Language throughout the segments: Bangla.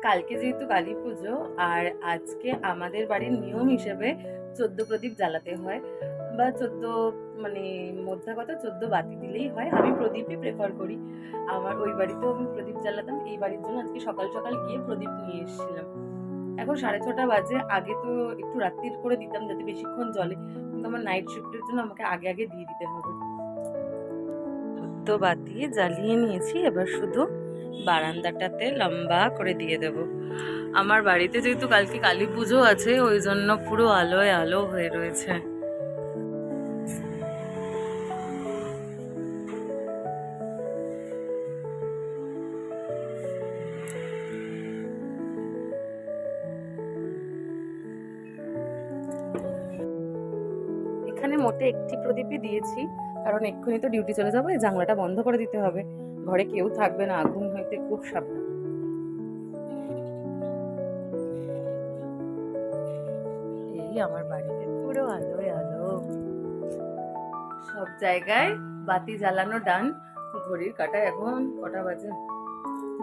কালকে যেহেতু কালী পুজো, আর আজকে আমাদের বাড়ির নিয়ম হিসেবে 14 প্রদীপ জ্বালাতে হয়, বা 14 মানে মোদ্দা কথা 14 বাতি দিলেই হয়। আমি প্রদীপই প্রেফার করি। আমার ওই বাড়িতেও আমি প্রদীপ জ্বালাতাম, এই বাড়ির জন্য আজকে সকাল সকাল গিয়ে প্রদীপ নিয়ে এসেছিলাম। এখন 6:30 বাজে। আগে তো একটু রাত্রির করে দিতাম যাতে বেশিক্ষণ জ্বলে, কিন্তু আমার নাইট শিফটের জন্য আমাকে আগে আগে দিয়ে দিতে হবে। তো বাতি জ্বালিয়ে নিয়েছি, এবার শুধু বারান্দাটাতে লম্বা করে দিয়ে দেব। আমার বাড়িতে যেহেতু কালকে কালী পুজো আছে, ওই জন্য পুরো আলোয় আলো হয়ে রয়েছে। এখানে মোটে একটি প্রদীপই দিয়েছি, কারণ এক্ষুনি তো ডিউটি চলে যাবো, এই জানলাটা বন্ধ করে দিতে হবে। ঘরে কেউ থাকবে না, আগুন হইতে খুব সাবধান। এই আমার বাড়িতে পুরো আলোয় আলো, সব জায়গায় বাতি জ্বালানো ডান। ঘড়ির কাঁটায় এখন কটা বাজে?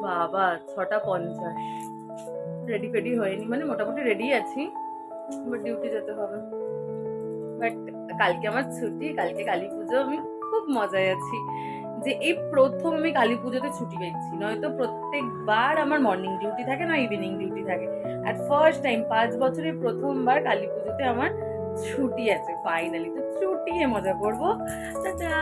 বাবা, 6:50। রেডি ফেডি হয়নি, মানে মোটামুটি রেডি আছি, বাট ডিউটি যেতে হবে। বাট কালকে আমার ছুটি, কালকে কালী পুজো, আমি খুব মজায় আছি যে এই প্রথম আমি কালী পুজোতে ছুটি পেয়েছি। নয়তো প্রত্যেকবার আমার মর্নিং ডিউটি থাকে, না ইভিনিং ডিউটি থাকে। আর ফার্স্ট টাইম 5 বছরে প্রথমবার কালী পুজোতে আমার ছুটি আছে ফাইনালি। তো ছুটিয়ে মজা করবো। টাটা।